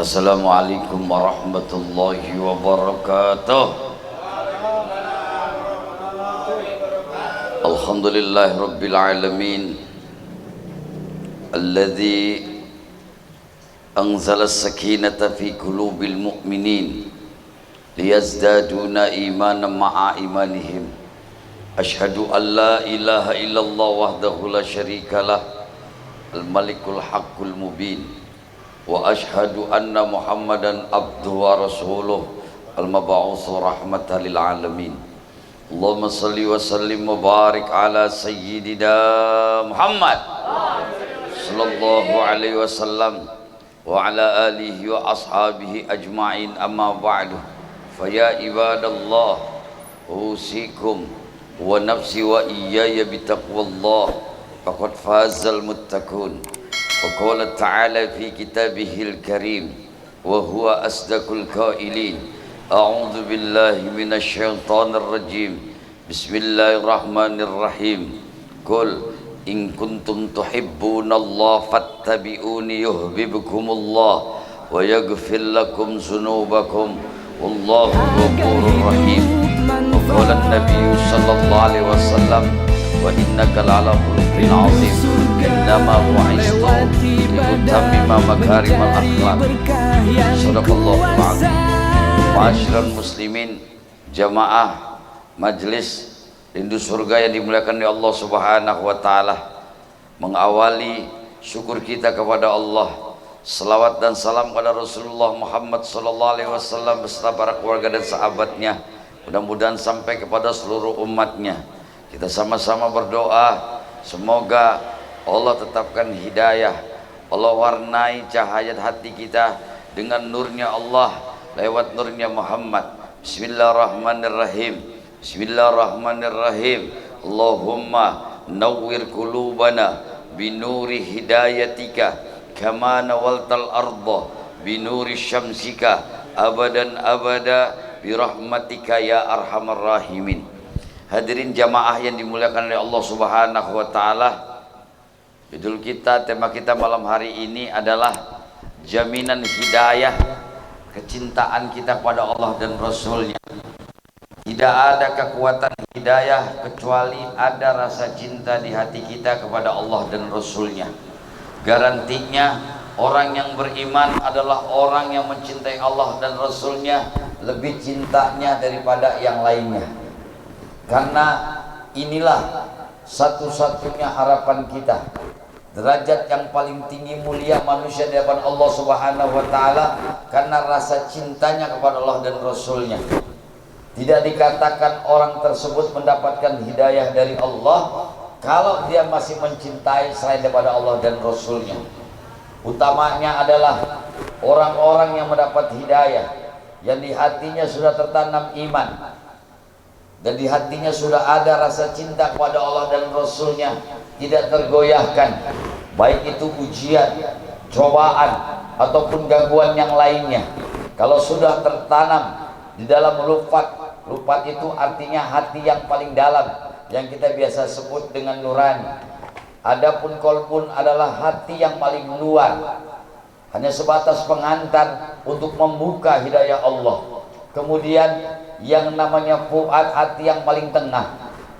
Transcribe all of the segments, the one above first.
Assalamualaikum warahmatullahi wabarakatuh. Alhamdulillahi rabbil alamin alladzi anzala as-sakinata fi qulubil mu'minin liyazdaduna imanan ma'a imanihim. Ashhadu an la ilaha illallah wahdahu la syarikalah al-malikul haqqul mubin wa ashhadu anna muhammadan abduhu wa rasuluh al-mab'utsu rahmatan lil alamin. Allahumma salli wa sallim wa barik ala sayyidina Muhammad sallallahu alaihi wasallam wa ala alihi wa ashabihi ajma'in, amma ba'du. Fa ya ibadallah, usikum wa nafsi wa iyaya bitaqwallah, faqad fazal muttaqun. وقال تعالى في كتابه الكريم وهو أصدق القائلين أعوذ بالله من الشيطان الرجيم بسم الله الرحمن الرحيم قل إن كنتم تحبون الله فاتبعوني يحببكم الله ويغفر لكم ذنوبكم والله غفور رحيم. وقال النبي صلى الله عليه وسلم وإنك لعلى خلق عظيم إنما بعثت لأتمم مكارم الأخلاق. Sadaqallahul azim. Ma'asyiral muslimin, jamaah majelis rindu surga yang dimuliakan oleh Allah Subhanahu wa taala, mengawali syukur kita kepada Allah, selawat dan salam kepada Rasulullah Muhammad sallallahu alaihi wasallam beserta para keluarga dan sahabatnya, mudah-mudahan sampai kepada seluruh umatnya. Kita sama-sama berdoa semoga Allah tetapkan hidayah, Allah warnai cahaya hati kita dengan nurnya Allah lewat nurnya Muhammad. Bismillahirrahmanirrahim. Bismillahirrahmanirrahim. Allahumma nawwir qulubana binuri hidayatika kama nawaltal arda binuri syamsika abadan abada birahmatika ya arhamar rahimin. Hadirin jamaah yang dimuliakan oleh Allah Subhanahu wa taala, judul kita, tema kita malam hari ini adalah jaminan hidayah, kecintaan kita kepada Allah dan Rasulnya. Tidak ada kekuatan hidayah kecuali ada rasa cinta di hati kita kepada Allah dan Rasulnya. Garantinya orang yang beriman adalah orang yang mencintai Allah dan Rasulnya lebih cintanya daripada yang lainnya. Karena inilah satu-satunya harapan kita, derajat yang paling tinggi mulia manusia di hadapan Allah Subhanahu wa taala, karena rasa cintanya kepada Allah dan Rasulnya. Tidak dikatakan orang tersebut mendapatkan hidayah dari Allah kalau dia masih mencintai selain daripada Allah dan Rasulnya. Utamanya adalah orang-orang yang mendapat hidayah, yang di hatinya sudah tertanam iman dan di hatinya sudah ada rasa cinta kepada Allah dan Rasulnya, tidak tergoyahkan, baik itu ujian, cobaan ataupun gangguan yang lainnya. Kalau sudah tertanam di dalam lufat itu artinya hati yang paling dalam, yang kita biasa sebut dengan nurani. Adapun qalbun adalah hati yang paling luar, hanya sebatas pengantar untuk membuka hidayah Allah. Kemudian yang namanya fuad, hati yang paling tengah.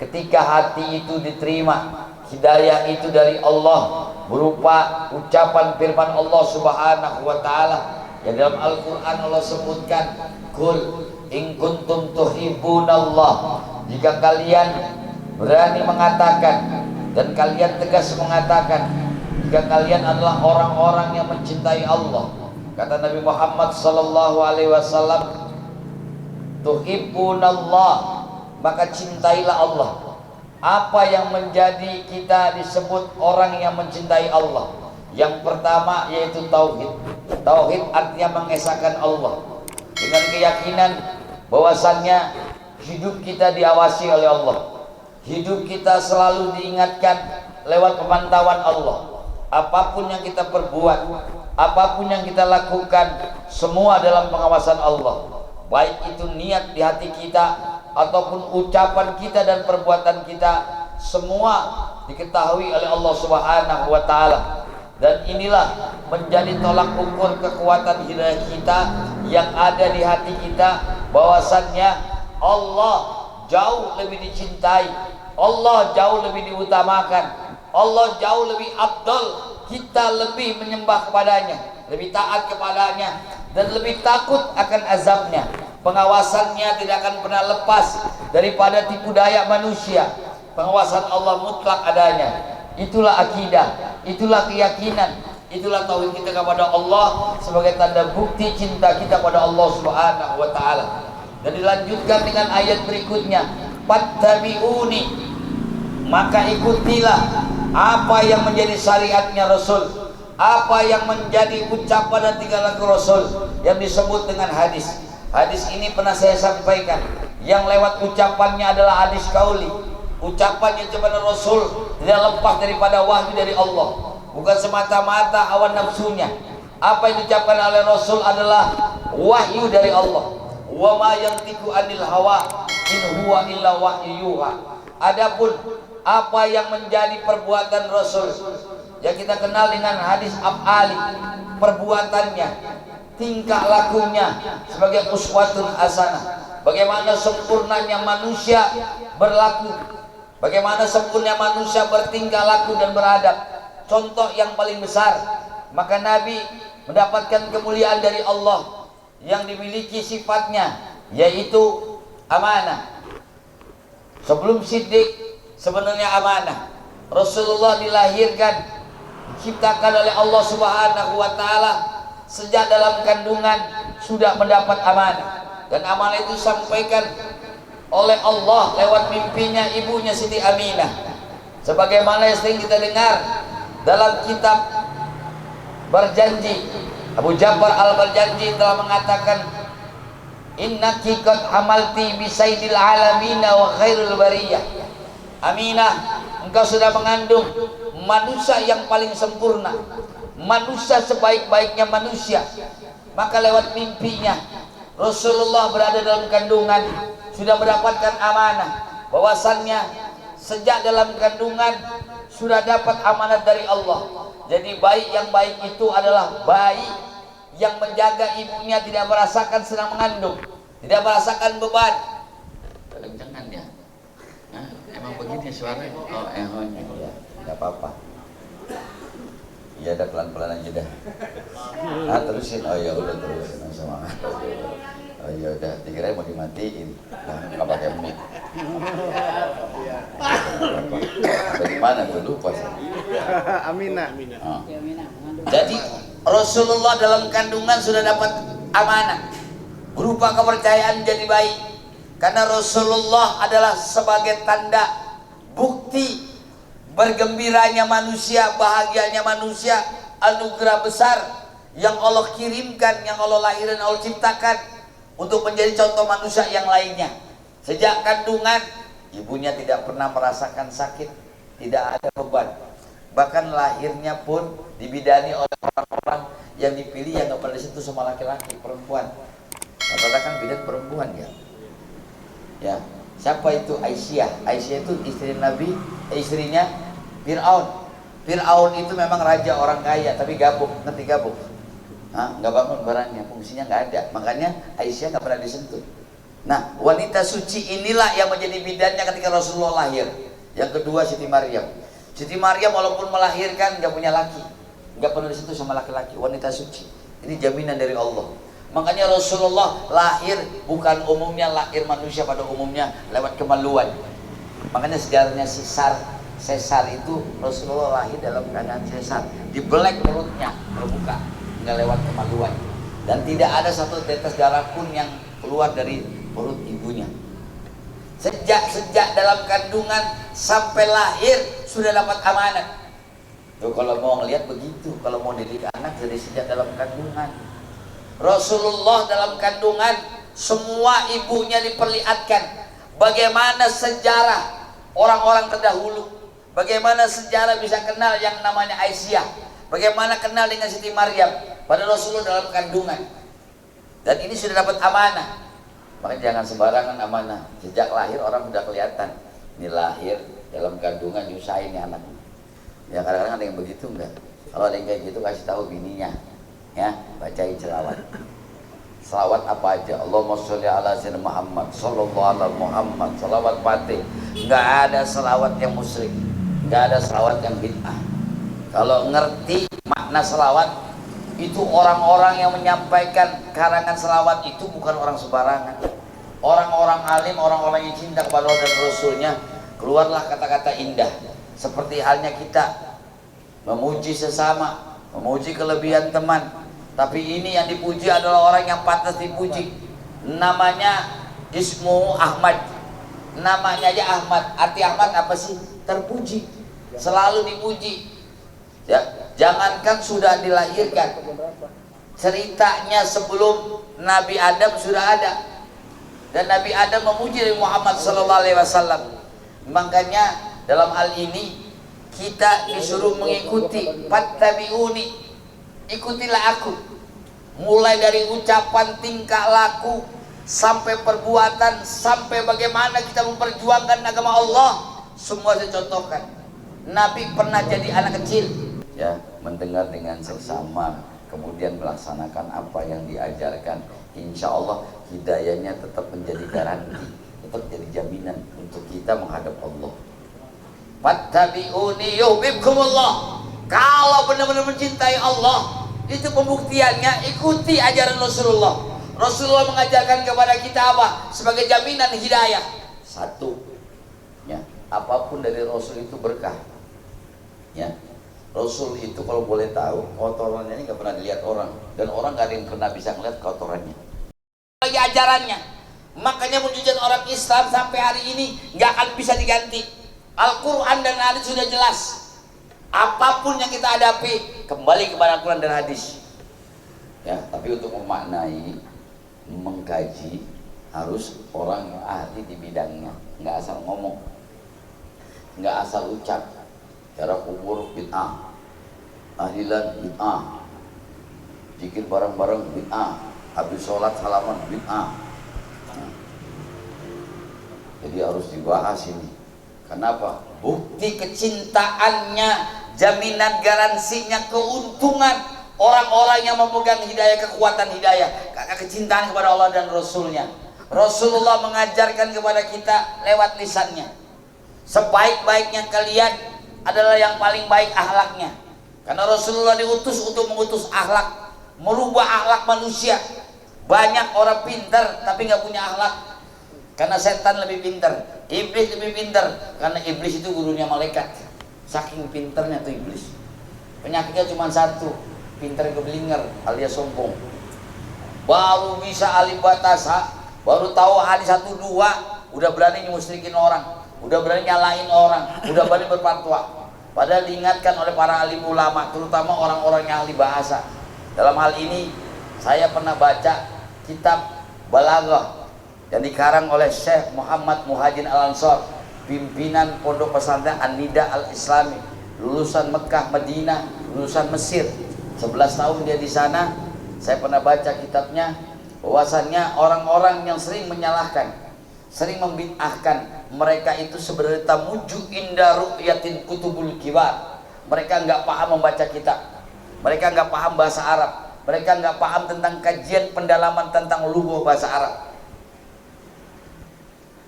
Ketika hati itu diterima hidayah itu dari Allah berupa ucapan firman Allah Subhanahu wa taala yang dalam Al-Qur'an Allah sebutkan, "Qul in kuntum tuhibbunallah." Jika kalian berani mengatakan dan kalian tegas mengatakan jika kalian adalah orang-orang yang mencintai Allah, kata Nabi Muhammad sallallahu alaihi wasallam, tuhibbunallah, maka cintailah Allah. Apa yang menjadi kita disebut orang yang mencintai Allah? Yang pertama yaitu tauhid. Tauhid artinya mengesahkan Allah dengan keyakinan bahwasannya hidup kita diawasi oleh Allah, hidup kita selalu diingatkan lewat pemantauan Allah. Apapun yang kita perbuat, apapun yang kita lakukan, semua dalam pengawasan Allah. Baik itu niat di hati kita ataupun ucapan kita dan perbuatan kita, semua diketahui oleh Allah Subhanahu wa taala. Dan inilah menjadi tolak ukur kekuatan hidayah kita yang ada di hati kita, bahwasannya Allah jauh lebih dicintai, Allah jauh lebih diutamakan, Allah jauh lebih afdal, kita lebih menyembah kepadanya, lebih taat kepadanya, dan lebih takut akan azabnya. Pengawasannya tidak akan pernah lepas daripada tipu daya manusia. Pengawasan Allah mutlak adanya. Itulah akidah, itulah keyakinan, itulah tauhid kita kepada Allah sebagai tanda bukti cinta kita kepada Allah Subhanahu wa taala. Dan dilanjutkan dengan ayat berikutnya, fattabi'uni, maka ikutilah apa yang menjadi syariatnya Rasul, apa yang menjadi ucapan dan tingkah laku Rasul yang disebut dengan hadis. Hadis ini pernah saya sampaikan, yang lewat ucapannya adalah hadis qauli. Ucapannya kepada Rasul tidak lepas daripada wahyu dari Allah, bukan semata-mata hawa nafsunya. Apa yang diucapkan oleh Rasul adalah wahyu dari Allah. Wa ma yantiqu anil hawa in huwa illa wahyu yuha. Adapun apa yang menjadi perbuatan Rasul yang kita kenal dengan hadis af'ali, perbuatannya, tingkah lakunya sebagai uswatun hasanah, bagaimana sempurnanya manusia berlaku, bagaimana sempurna manusia bertingkah laku dan beradab, contoh yang paling besar. Maka Nabi mendapatkan kemuliaan dari Allah yang dimiliki sifatnya, yaitu amanah. Sebelum Siddiq sebenarnya amanah. Rasulullah dilahirkan, diciptakan oleh Allah Subhanahu wa taala, sejak dalam kandungan sudah mendapat amanah. Dan amanah itu disampaikan oleh Allah lewat mimpinya ibunya Siti Aminah, sebagaimana yang sering kita dengar dalam kitab Berjanji. Abu Ja'far Al-Berjanji telah mengatakan, innaki qad hamalti bi sayyidil alamina wa khairul bariyah. Aminah, engkau sudah mengandung manusia yang paling sempurna, manusia sebaik-baiknya manusia. Maka lewat mimpinya Rasulullah berada dalam kandungan sudah mendapatkan amanah, bahwasannya sejak dalam kandungan sudah dapat amanat dari Allah. Jadi bayi yang baik itu adalah bayi yang menjaga ibunya tidak merasakan sedang mengandung, tidak merasakan beban. Jangan ya. Nah, emang begini suaranya. Oh, ehonya. Ya, enggak apa-apa. Iya, ada pelan-pelan aja dah. Ah, terusin. Oh ya udah terusin sama. Oh ya udah, dikira mau dimatiin. Nah, enggak pakai mic. Dari mana tuh lupa sih. Aminah. Oh. Jadi Rasulullah dalam kandungan sudah dapat amanah berupa kepercayaan jadi bayi, karena Rasulullah adalah sebagai tanda bukti bergembiranya manusia, bahagianya manusia, anugerah besar yang Allah kirimkan, yang Allah lahirkan, Allah ciptakan untuk menjadi contoh manusia yang lainnya. Sejak kandungan ibunya tidak pernah merasakan sakit, tidak ada beban. Bahkan lahirnya pun dibidani oleh orang-orang yang dipilih yang gak pernah disentuh sama laki-laki, perempuan. Rata-rata kan bidan perempuan ya. Ya, siapa itu Aisyah? Aisyah itu istri Nabi, istrinya Fir'aun. Fir'aun itu memang raja orang kaya, tapi gabuk, ngerti gabuk? Hah? Nggak bangun barangnya, fungsinya nggak ada. Makanya Aisyah nggak pernah disentuh. Nah, wanita suci inilah yang menjadi bidannya ketika Rasulullah lahir. Yang kedua Siti Maryam. Siti Maryam walaupun melahirkan nggak punya laki, nggak pernah disentuh sama laki-laki, wanita suci. Ini jaminan dari Allah. Makanya Rasulullah lahir bukan umumnya lahir manusia pada umumnya lewat kemaluan. Makanya sejarahnya sesar itu Rasulullah lahir dalam keadaan sesar, dibelek perutnya terbuka, nggak lewat kemaluan. Dan tidak ada satu tetes darah pun yang keluar dari perut ibunya. Sejak dalam kandungan sampai lahir sudah dapat amanat. Tuh kalau mau ngelihat begitu, kalau mau didik anak dari sejak dalam kandungan. Rasulullah dalam kandungan semua ibunya diperlihatkan bagaimana sejarah orang-orang terdahulu, bagaimana sejarah bisa kenal yang namanya Aisyah, bagaimana kenal dengan Siti Maryam pada Rasulullah dalam kandungan. Dan ini sudah dapat amanah. Makanya jangan sembarangan amanah. Sejak lahir orang sudah kelihatan. Ini lahir dalam kandungan nyusahin nih anak. Ya kadang-kadang ada yang begitu enggak? Kalau ada yang kayak gitu kasih tahu bininya, ya, bacain selawat. Selawat apa aja, Allahumma sholli ala sayyidina Muhammad, sallallahu ala Muhammad, selawat Fatih. Nggak ada selawat yang musyrik, nggak ada selawat yang bid'ah. Kalau ngerti makna selawat, itu orang-orang yang menyampaikan karangan selawat itu bukan orang sembarangan. Orang-orang alim, orang-orang yang cinta kepada Allah dan Rasulnya, keluarlah kata-kata indah. Seperti halnya kita memuji sesama, memuji kelebihan teman. Tapi ini yang dipuji adalah orang yang pantas dipuji. Namanya ismu Ahmad. Namanya aja Ahmad. Arti Ahmad apa sih? Terpuji. Selalu dipuji. Ya, jangankan sudah dilahirkan. Ceritanya sebelum Nabi Adam sudah ada. Dan Nabi Adam memuji Muhammad sallallahu alaihi wasallam. Makanya dalam hal ini kita disuruh mengikuti, fattabi'uni, ikutilah aku. Mulai dari ucapan, tingkah laku, sampai perbuatan, sampai bagaimana kita memperjuangkan agama Allah, semua saya contohkan. Nabi pernah jadi anak kecil, ya, mendengar dengan seksama, kemudian melaksanakan apa yang diajarkan. Insya Allah hidayahnya tetap menjadi garansi, tetap jadi jaminan untuk kita menghadap Allah. Fattabi'uni yuhibbukumullah. Kalau benar-benar mencintai Allah, itu pembuktiannya ikuti ajaran Rasulullah. Rasulullah mengajarkan kepada kita apa? Sebagai jaminan hidayah. Satu, ya, apapun dari Rasul itu berkah. Ya, Rasul itu kalau boleh tahu kotorannya ini nggak pernah dilihat orang, dan orang nggak ada yang pernah bisa melihat kotorannya. Bagi ajarannya, makanya mujizat orang Islam sampai hari ini nggak akan bisa diganti. Al-Quran dan hadis sudah jelas. Apapun yang kita hadapi, kembali kepada Al-Quran dan hadis. Ya, tapi untuk memaknai, mengkaji, harus orang yang ahli di bidangnya, nggak asal ngomong, nggak asal ucap. Cara kubur bid'ah, tahlilan bid'ah, zikir bareng-bareng bid'ah, habis sholat salaman bid'ah. Nah, jadi harus dibahas ini. Kenapa? Bukti kecintaannya, jaminan garansinya, keuntungan orang-orang yang memegang hidayah, kekuatan hidayah, kecintaan kepada Allah dan Rasulnya. Rasulullah mengajarkan kepada kita lewat lisannya, sebaik-baiknya kalian adalah yang paling baik akhlaknya. Karena Rasulullah diutus untuk mengutus akhlak, merubah akhlak manusia. Banyak orang pintar tapi nggak punya akhlak, karena setan lebih pintar, iblis lebih pintar, karena iblis itu gurunya malaikat. Saking pintarnya tuh iblis. Penyakitnya cuma satu, pintar keblinger alias sombong. Baru bisa alim batasa, baru tahu hadis 1 2, udah berani musyrikin orang, udah berani nyalain orang, udah berani berfatwa. Padahal diingatkan oleh para alim ulama, terutama orang-orang yang ahli bahasa. Dalam hal ini saya pernah baca kitab Balaghah yang dikarang oleh Syekh Muhammad Muhajir Al-Ansar, pimpinan pondok pesantren An-Nida Al-Islami, lulusan Mekah, Madinah, lulusan Mesir. 11 tahun dia di sana. Saya pernah baca kitabnya, bahwasannya orang-orang yang sering menyalahkan, sering membid'ahkan, mereka itu sebenarnya tamuju inda ru'yatin kutubul kibar. Mereka nggak paham membaca kitab, mereka nggak paham bahasa Arab, mereka nggak paham tentang kajian pendalaman tentang lugah bahasa Arab.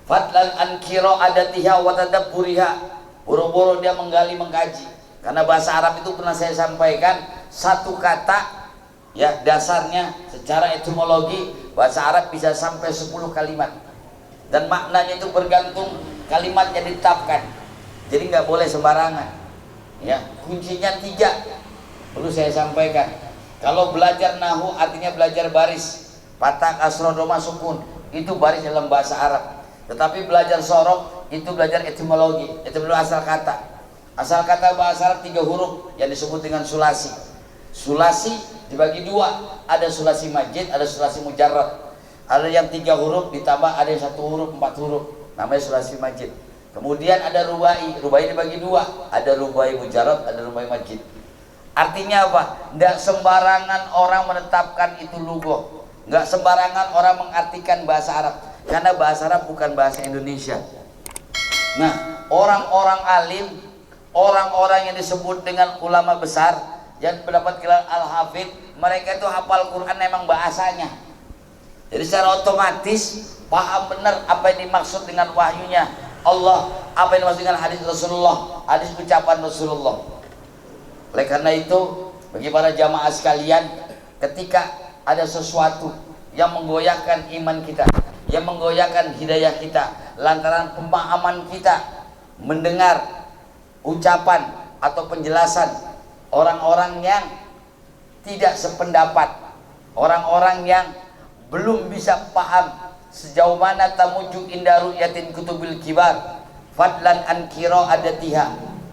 Fadlan an qira'atiha wa tadabburiha, boro-boro dia menggali mengkaji. Karena bahasa Arab itu pernah saya sampaikan, satu kata ya dasarnya secara etimologi bahasa Arab bisa sampai 10 kalimat. Dan maknanya itu bergantung kalimat yang ditetapkan. Jadi nggak boleh sembarangan. Ya, kuncinya 3. Perlu saya sampaikan. Kalau belajar nahu artinya belajar baris, patah, kasroh, doma, sukun, itu baris dalam bahasa Arab. Tetapi belajar sorok itu belajar etimologi, etimologi asal kata. Asal kata bahasa Arab 3 huruf yang disebut dengan sulasi. Sulasi dibagi 2, ada sulasi majid, ada sulasi mujarrad. Ada yang 3 huruf ditambah ada yang 1 huruf, 4 huruf, namanya sulasi majid. Kemudian ada rubai, rubai dibagi 2, ada rubai mujarrad, ada rubai majid. Artinya apa? Nggak sembarangan orang menetapkan itu lugah, nggak sembarangan orang mengartikan bahasa Arab, karena bahasa Arab bukan bahasa Indonesia. Nah, orang-orang alim, orang-orang yang disebut dengan ulama besar, yang mendapat gelar Al-Hafidh, mereka itu hafal Quran memang bahasanya. Jadi secara otomatis paham benar apa yang dimaksud dengan wahyunya Allah, apa yang dimaksud dengan hadis Rasulullah, hadis ucapan Rasulullah. Oleh karena itu, bagi para jamaah sekalian, ketika ada sesuatu yang menggoyahkan iman kita, yang menggoyahkan hidayah kita, lantaran pemahaman kita mendengar ucapan atau penjelasan orang-orang yang tidak sependapat, orang-orang yang belum bisa paham sejauh mana tamuju inda ru'yatin kutubil kibar fadlan an qira'atiha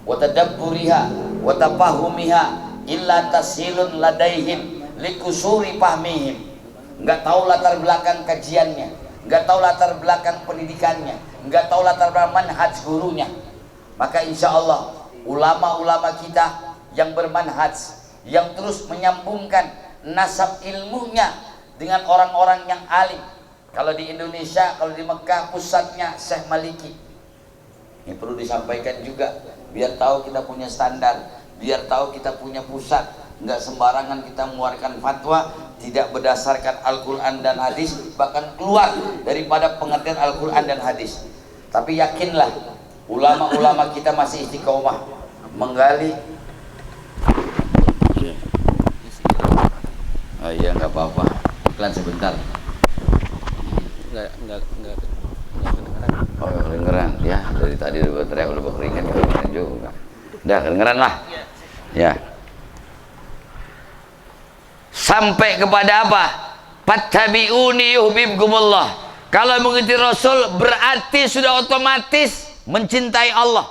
wa tadabburiha wa tafahumiha illa tasilun ladaihim likusuri fahmihim. Enggak tahu latar belakang kajiannya, enggak tahu latar belakang pendidikannya, enggak tahu latar belakang manhaj gurunya. Maka insya Allah ulama-ulama kita yang bermanhaj, yang terus menyambungkan nasab ilmunya dengan orang-orang yang alim. Kalau di Indonesia, kalau di Mekah pusatnya Syekh Maliki. Ini perlu disampaikan juga, biar tahu kita punya standar, biar tahu kita punya pusat. Enggak sembarangan kita mengeluarkan fatwa tidak berdasarkan Al-Quran dan hadis, bahkan keluar daripada pengertian Al-Quran dan hadis. Tapi yakinlah, ulama-ulama kita masih istiqomah menggali. Oh iya, nggak apa-apa, iklan sebentar. Nggak kedengeran. Oh, kedengeran ya, dari tadi udah teriak, udah berkeringat, kedengeran juga. Udah kedengeran lah. Ya. Sampai kepada apa? Fattabi'uni yuhibbukumullah. Kalau mengikuti Rasul berarti sudah otomatis mencintai Allah.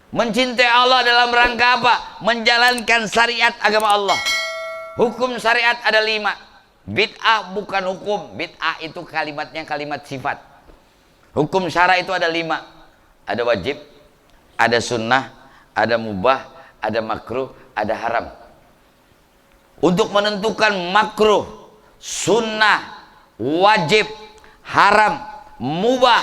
Mencintai Allah dalam rangka apa? Menjalankan syariat agama Allah. Hukum syariat ada 5. Bid'ah bukan hukum. Bid'ah itu kalimatnya kalimat sifat. Hukum syara itu ada 5. Ada wajib, ada sunnah, ada mubah, ada makruh, ada haram. Untuk menentukan makruh, sunnah, wajib, haram, mubah,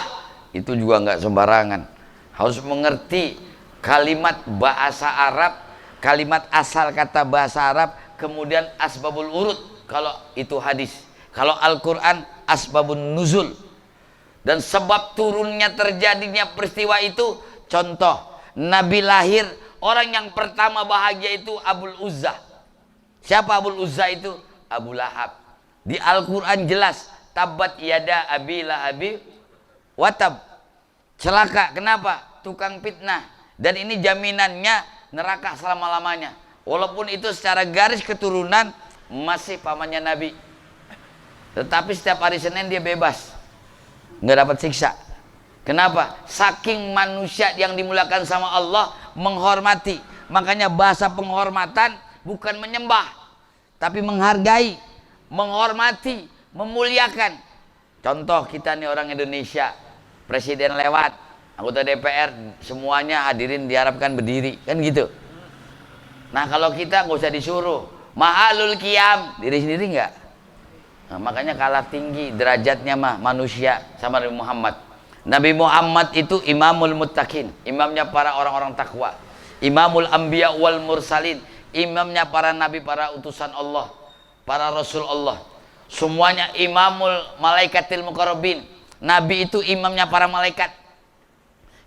itu juga nggak sembarangan. Harus mengerti kalimat bahasa Arab, kalimat asal kata bahasa Arab, kemudian asbabul urud kalau itu hadis. Kalau Al-Quran asbabun nuzul, dan sebab turunnya terjadinya peristiwa itu. Contoh, Nabi lahir, orang yang pertama bahagia itu Abul Uzza. Siapa Abul Uzza itu? Abu Lahab. Di Al-Quran jelas, tabat yada abi lahabi watab. Celaka, kenapa? Tukang fitnah. Dan ini jaminannya neraka selama-lamanya. Walaupun itu secara garis keturunan masih pamannya Nabi, tetapi setiap hari Senin dia bebas, nggak dapat siksa. Kenapa? Saking manusia yang dimuliakan sama Allah, menghormati. Makanya bahasa penghormatan bukan menyembah, tapi menghargai, menghormati, memuliakan. Contoh kita nih orang Indonesia, presiden lewat, anggota DPR semuanya hadirin diharapkan berdiri, kan gitu. Nah kalau kita nggak usah disuruh, ma'alul qiyam, diri sendiri nggak. Nah, makanya kalah tinggi derajatnya mah manusia sama Nabi Muhammad. Nabi Muhammad itu imamul muttaqin, imamnya para orang-orang takwa, imamul anbiya wal mursalin, imamnya para nabi, para utusan Allah, para rasul Allah. Semuanya imamul malaikatil muqarrabin. Nabi itu imamnya para malaikat.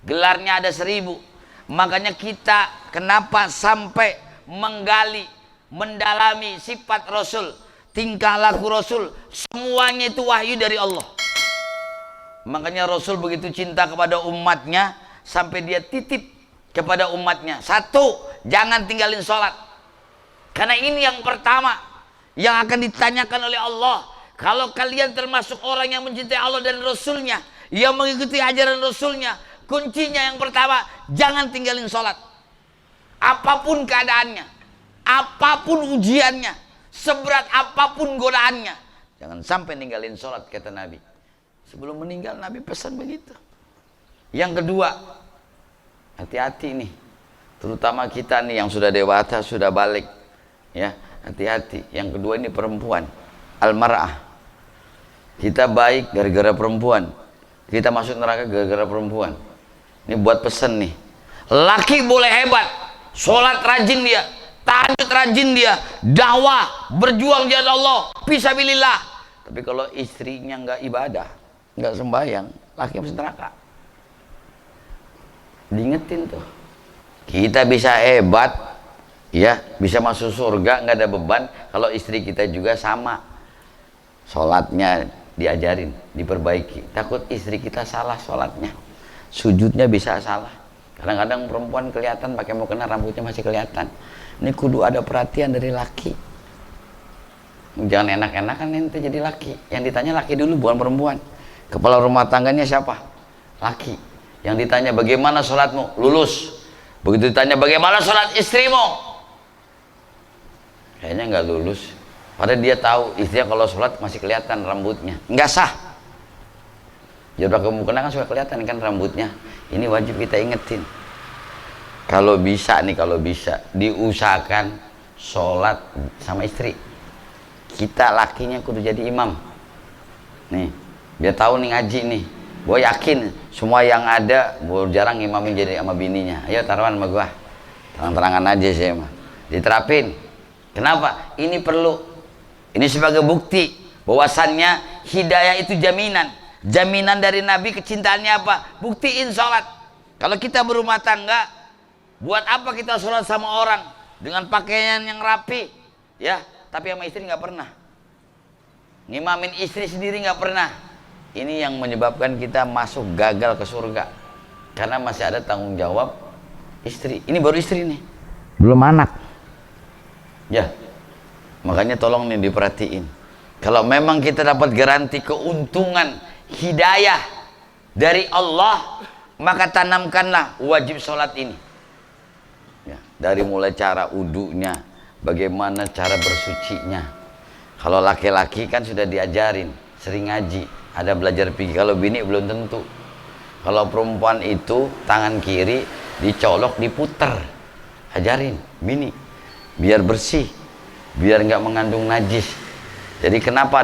Gelarnya ada 1000. Makanya kita kenapa sampai menggali, mendalami sifat Rasul, tingkah laku Rasul, semuanya itu wahyu dari Allah. Makanya Rasul begitu cinta kepada umatnya sampai dia titip kepada umatnya. 1, jangan tinggalin sholat, karena ini yang pertama yang akan ditanyakan oleh Allah. Kalau kalian termasuk orang yang mencintai Allah dan Rasulnya, yang mengikuti ajaran Rasulnya, kuncinya yang pertama, jangan tinggalin sholat. Apapun keadaannya, apapun ujiannya, seberat apapun godaannya, jangan sampai ninggalin sholat, kata Nabi. Sebelum meninggal Nabi pesan begitu. Yang kedua, hati-hati nih, terutama kita nih yang sudah dewasa, sudah balik, ya, hati-hati. Yang kedua ini perempuan, al-mar'ah. Kita baik gara-gara perempuan, kita masuk neraka gara-gara perempuan. Ini buat pesan nih, laki boleh hebat, sholat rajin dia, tahajud rajin dia, dakwah, berjuang di jalan Allah, fisabilillah. Tapi kalau istrinya nggak ibadah, nggak sembahyang, laki masuk neraka. Diingetin tuh. Kita bisa hebat, ya, bisa masuk surga nggak ada beban kalau istri kita juga sama. Sholatnya diajarin, diperbaiki. Takut istri kita salah sholatnya, sujudnya bisa salah. Kadang-kadang perempuan kelihatan pakai mukena, rambutnya masih kelihatan. Ini kudu ada perhatian dari laki. Jangan enak-enakan ente jadi laki. Yang ditanya laki dulu, bukan perempuan. Kepala rumah tangganya siapa? Laki. Yang ditanya bagaimana sholatmu? Lulus. Begitu ditanya bagaimana sholat istrimu? Kayaknya nggak lulus. Padahal dia tahu istrinya kalau sholat masih kelihatan rambutnya. Nggak sah. Jadi pakai mukena kan sudah kelihatan kan rambutnya. Ini wajib kita ingetin. Kalau bisa nih, kalau bisa diusahakan sholat sama istri. Kita lakinya kudu jadi imam. Nih, biar tahu nih ngaji nih. Gue yakin semua yang ada, gue jarang imamin jadi sama bininya. Ayo taruhan sama gue. Terang-terangan aja sih emang. Diterapin. Kenapa? Ini perlu. Ini sebagai bukti bahwasannya hidayah itu jaminan. Jaminan dari Nabi kecintaannya apa? Buktiin sholat. Kalau kita berumah tangga, buat apa kita sholat sama orang dengan pakaian yang rapi, ya? Tapi sama istri nggak pernah. Ngimamin istri sendiri nggak pernah. Ini yang menyebabkan kita masuk gagal ke surga. Karena masih ada tanggung jawab istri. Ini baru istri nih, belum anak. Ya, makanya tolong nih diperhatiin. Kalau memang kita dapat garansi keuntungan hidayah dari Allah, maka tanamkanlah wajib sholat ini. Ya, dari mulai cara wudunya, bagaimana cara bersucinya. Kalau laki-laki kan sudah diajarin, sering ngaji, ada belajar fikih. Kalau bini belum tentu. Kalau perempuan itu tangan kiri dicolok, diputer, ajarin bini biar bersih, biar nggak mengandung najis. Jadi kenapa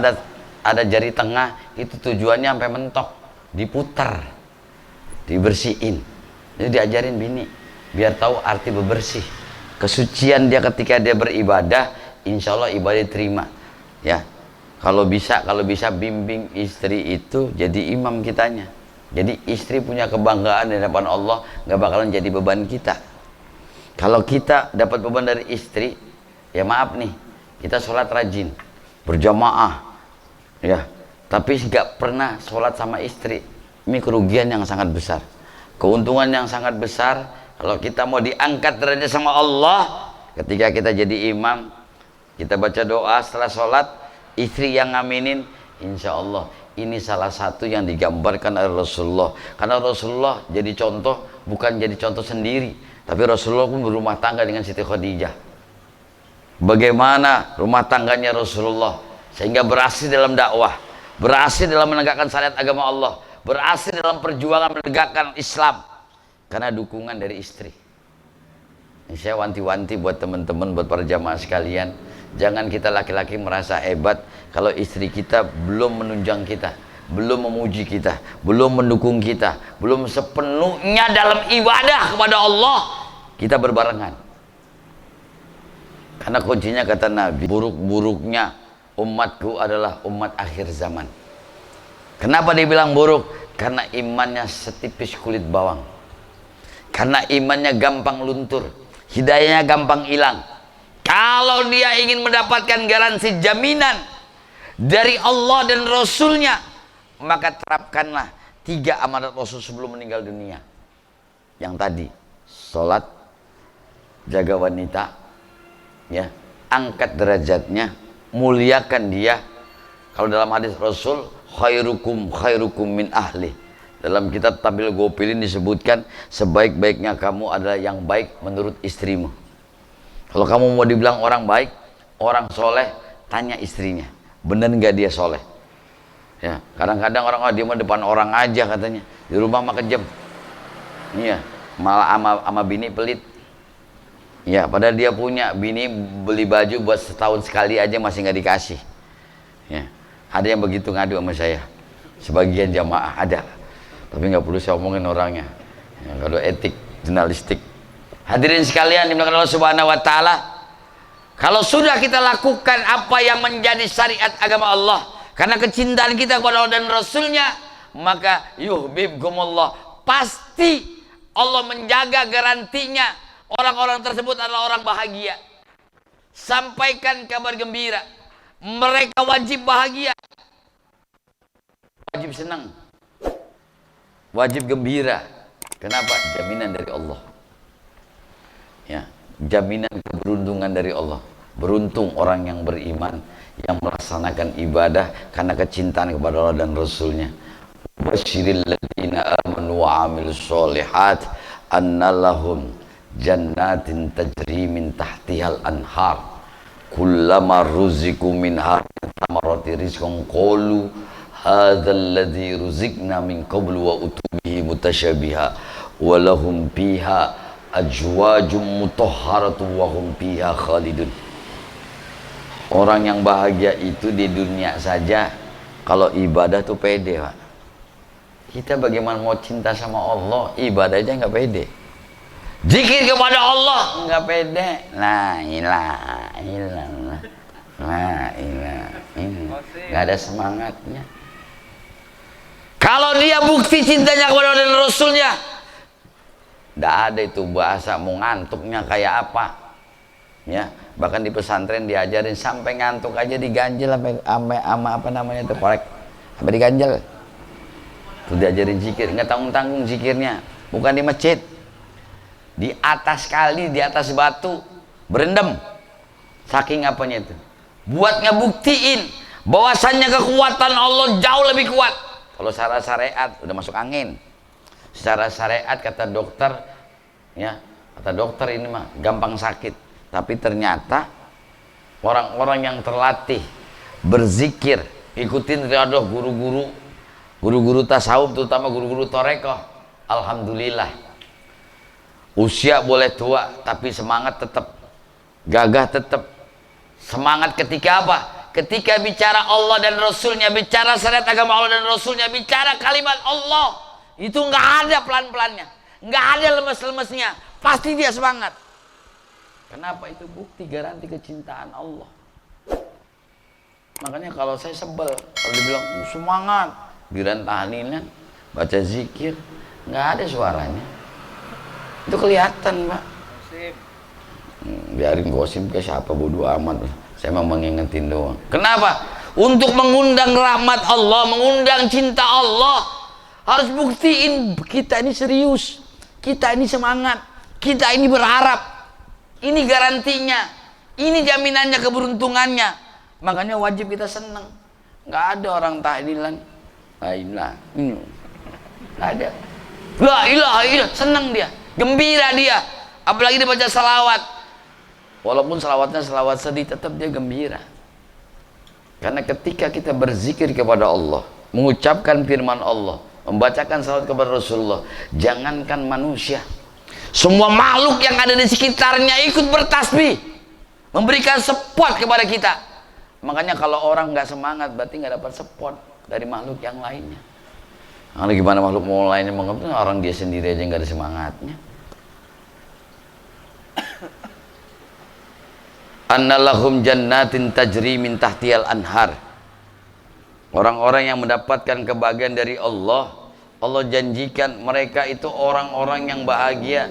ada jari tengah, itu tujuannya sampai mentok, diputar, dibersihin. Jadi diajarin bini biar tahu arti bebersih, kesucian dia ketika dia beribadah. Insya Allah ibadah diterima. Ya, kalau bisa bimbing istri itu jadi imam kitanya. Jadi istri punya kebanggaan di hadapan Allah, nggak bakalan jadi beban kita. Kalau kita dapat beban dari istri, ya maaf nih, kita sholat rajin, berjamaah, ya, tapi nggak pernah sholat sama istri. Ini kerugian yang sangat besar, keuntungan yang sangat besar. Kalau kita mau diangkat derajat sama Allah, ketika kita jadi imam, kita baca doa setelah sholat, istri yang ngaminin, insya Allah ini salah satu yang digambarkan oleh Rasulullah. Karena Rasulullah jadi contoh, bukan jadi contoh sendiri, tapi Rasulullah pun berumah tangga dengan Siti Khadijah. Bagaimana rumah tangganya Rasulullah sehingga berhasil dalam dakwah, berhasil dalam menegakkan syariat agama Allah, berhasil dalam perjuangan menegakkan Islam karena dukungan dari istri. Ini saya wanti-wanti buat teman-teman, buat para jamaah sekalian, jangan kita laki-laki merasa hebat kalau istri kita belum menunjang kita, belum memuji kita, belum mendukung kita, belum sepenuhnya dalam ibadah kepada Allah. Kita berbarengan. Karena kuncinya kata Nabi, buruk-buruknya umatku adalah umat akhir zaman. Kenapa dibilang buruk? Karena imannya setipis kulit bawang. Karena imannya gampang luntur, hidayahnya gampang hilang. Kalau dia ingin mendapatkan garansi jaminan dari Allah dan Rasulnya, maka terapkanlah 3 amanat Rasul sebelum meninggal dunia. Yang tadi, sholat, jaga wanita, ya, angkat derajatnya, muliakan dia. Kalau dalam hadis Rasul, khairukum min ahli. Dalam kitab Tabil Gopilin disebutkan, sebaik-baiknya kamu adalah yang baik menurut istrimu. Kalau kamu mau dibilang orang baik, orang soleh, tanya istrinya, benar nggak dia soleh? Ya, kadang-kadang orang, oh dia mau depan orang aja katanya, di rumah mah kejam. Iya, malah ama bini pelit. Ya, padahal dia punya bini, beli baju buat setahun sekali aja masih nggak dikasih. Ya, ada yang begitu ngadu sama saya. Sebagian jamaah ada, tapi nggak perlu saya omongin orangnya. Ya, kalau etik jurnalistik, Hadirin sekalian dimuliakan Allah Subhanahu wa taala, kalau sudah kita lakukan apa yang menjadi syariat agama Allah karena kecintaan kita kepada Allah dan Rasulnya, maka yuhibbukumullah, pasti Allah menjaga, garantinya orang-orang tersebut adalah orang bahagia. Sampaikan kabar gembira, mereka wajib bahagia, wajib senang, wajib gembira. Kenapa? Jaminan dari Allah. Ya, jaminan keberuntungan dari Allah. Beruntung orang yang beriman, yang melaksanakan ibadah karena kecintaan kepada Allah dan Rasulnya. Basyiril ladzina amanu wa amilus sholihat annalahum jannatin tajri min tahtihal anhar kullama ruziku minha tamarati rizqan qalu hadzal ladzi ruzikna min qablu wa utubihi mutasyabiha wa lahum fiha ajwajum mutahharatun wa hum fiha khalidun. Orang yang bahagia itu di dunia saja kalau ibadah tuh pede, Pak. Kita bagaimana mau cinta sama Allah, ibadah aja nggak pede. Zikir kepada Allah nggak pede. La ilaha illallah, la ilaha illallah, nggak ada semangatnya. Kalau dia bukti cintanya kepada Allah dan Rasulnya, nggak ada itu bahasa mau ngantuknya kayak apa, ya. Bahkan di pesantren diajarin sampai ngantuk aja diganjel sampai apa namanya itu korek, sampai diganjel. Tuh diajarin zikir, nggak tanggung-tanggung zikirnya, bukan di masjid, di atas kali, di atas batu berendam, saking apanya itu, buat ngebuktiin bahwasannya kekuatan Allah jauh lebih kuat. Kalau secara syariat udah masuk angin. Secara syariat kata dokter, ya kata dokter ini mah gampang sakit, tapi ternyata orang-orang yang terlatih berzikir, ikutin riadah guru-guru tasawuf, terutama guru-guru torekoh, alhamdulillah usia boleh tua tapi semangat tetap, gagah tetap. Semangat ketika apa? Ketika bicara Allah dan Rasulnya, bicara syariat agama Allah dan Rasulnya, bicara kalimat Allah, itu nggak ada pelan-pelannya, nggak ada lemes-lemesnya, pasti dia semangat. Kenapa? Itu bukti garanti kecintaan Allah. Makanya kalau saya sebel kalau dibilang semangat, biran tahlilan, baca zikir, nggak ada suaranya, itu kelihatan, Pak. Biarin gosip ke siapa, bodo amat, saya memang mengingetin doang. Kenapa? Untuk mengundang rahmat Allah, mengundang cinta Allah, harus buktiin kita ini serius, kita ini semangat, kita ini berharap, ini garantinya, ini jaminannya, keberuntungannya. Makanya wajib kita senang. Nggak ada orang tahlilan la ilaha nggak ada, la ilaha illallah, senang dia, gembira dia, apalagi dia baca salawat, walaupun salawatnya salawat sedih, tetap dia gembira. Karena ketika kita berzikir kepada Allah, mengucapkan firman Allah, membacakan salawat kepada Rasulullah, jangankan manusia, semua makhluk yang ada di sekitarnya ikut bertasbih, memberikan support kepada kita. Makanya kalau orang nggak semangat, berarti nggak dapat support dari makhluk yang lainnya. Nah, gimana makhluk lainnya mengerti, orang dia sendiri aja nggak ada semangatnya. Annalahum jannatin tajri min tahtihal anhar. Orang-orang yang mendapatkan kebahagiaan dari Allah, Allah janjikan mereka itu orang-orang yang bahagia,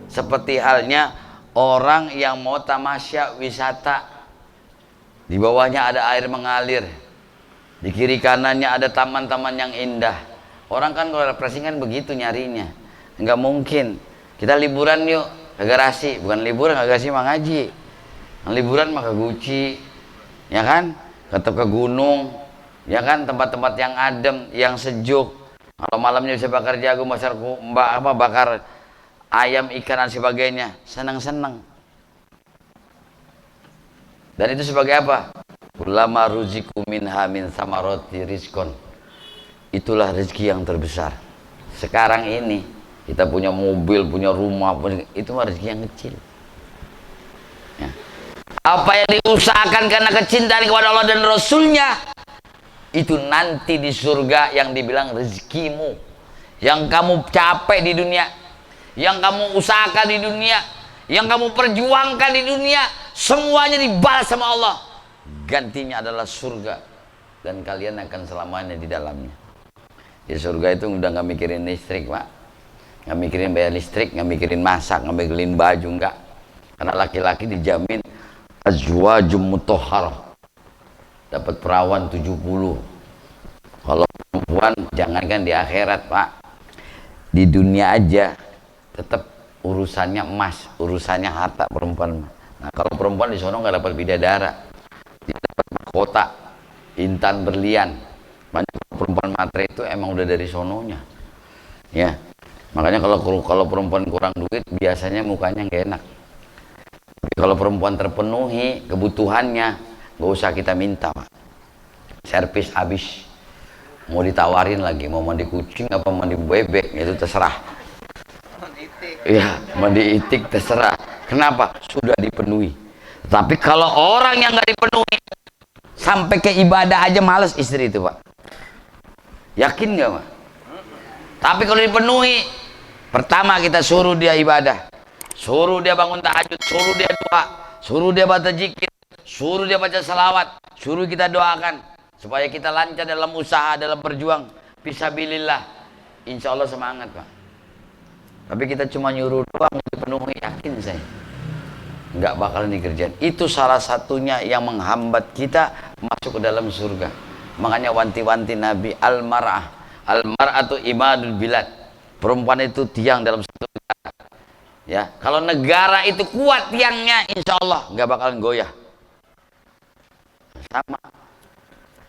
seperti halnya orang yang mau tamasya wisata. Di bawahnya ada air mengalir, di kiri kanannya ada taman-taman yang indah. Orang kan kalau refreshing kan begitu nyarinya. Nggak mungkin kita liburan yuk ke garasi, bukan liburan ke garasi mah ngaji, liburan mah ke Guci, ya kan, tetap ke gunung, ya kan, tempat-tempat yang adem, yang sejuk. Kalau malamnya bisa bakar jagung, bakar ayam, ikan dan sebagainya, senang-senang. Dan itu sebagai apa? Ulama ruziku minha min samaroti rizkon. Itulah rezeki yang terbesar. Sekarang ini kita punya mobil, punya rumah, itu mah rezeki yang kecil. Ya. Apa yang diusahakan karena kecintaan kepada Allah dan Rasulnya, itu nanti di surga yang dibilang rezekimu, yang kamu capek di dunia, yang kamu usahakan di dunia, yang kamu perjuangkan di dunia, semuanya dibalas sama Allah. Gantinya adalah surga, dan kalian akan selamanya di dalamnya. Di surga itu udah nggak mikirin listrik, Pak. Nggak mikirin bayar listrik, nggak mikirin masak, nggak mikirin baju, enggak. Karena laki-laki dijamin azwajum mutahharah, dapat perawan 70. Kalau perempuan jangankan di akhirat, Pak, di dunia aja tetap urusannya emas, urusannya harta perempuan. Nah, kalau perempuan di sono nggak dapat bidadara, dia dapat mahkota, intan berlian. Banyak perempuan matre itu emang udah dari sononya, ya. Makanya kalau perempuan kurang duit, biasanya mukanya nggak enak. Tapi kalau perempuan terpenuhi kebutuhannya, nggak usah kita minta, Pak. Servis habis, mau ditawarin lagi, mau mandi kucing apa mandi bebek, itu terserah. Iya, mandi itik terserah. Kenapa? Sudah dipenuhi. Tapi kalau orang yang nggak dipenuhi, sampai ke ibadah aja males istri itu, Pak. Yakin nggak, Pak? Tapi kalau dipenuhi, pertama kita suruh dia ibadah, suruh dia bangun tahajud, suruh dia doa, suruh dia baca zikir, suruh dia baca salawat, suruh kita doakan supaya kita lancar dalam usaha, dalam berjuang fisabilillah. Insya Allah semangat, Pak. Tapi kita cuma nyuruh doang, dipenuhi, yakin saya nggak bakal dikerjain. Itu salah satunya yang menghambat kita masuk ke dalam surga. Makanya wanti-wanti Nabi, al-mar'atu imadul bilad, perempuan itu tiang dalam satu negara. Ya, kalau negara itu kuat tiangnya, insya Allah nggak bakalan goyah. Sama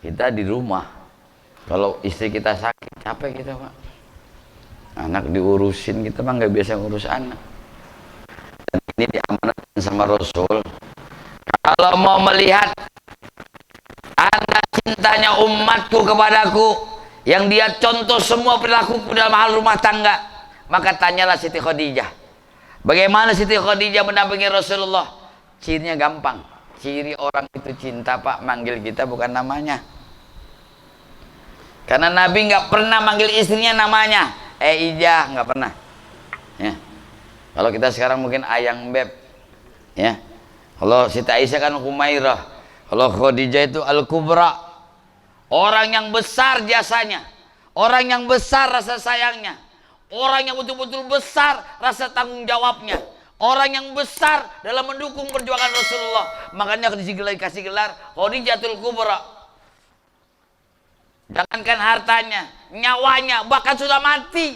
kita di rumah, kalau istri kita sakit, capek kita, Pak. Anak diurusin, kita mah nggak biasa ngurus anak. Dan ini diamanatkan sama Rasul. Kalau mau melihat anda cintanya umatku kepadaku, yang dia contoh semua perilakuku dalam hal rumah tangga, maka tanyalah Siti Khadijah. Bagaimana Siti Khadijah mendampingi Rasulullah? Cirinya gampang. Ciri orang itu cinta, Pak, manggil kita bukan namanya. Karena Nabi nggak pernah manggil istrinya namanya. Ijah, nggak pernah. Ya. Kalau kita sekarang mungkin ayang beb, ya. Kalau Siti Aisyah kan Humairah, kalau Khadijah itu Al-Kubra, orang yang besar jasanya, orang yang besar rasa sayangnya, orang yang betul-betul besar rasa tanggung jawabnya, orang yang besar dalam mendukung perjuangan Rasulullah. Makanya dikasih gelar Khadijatul Kubra. Jangankan hartanya, nyawanya, bahkan sudah mati.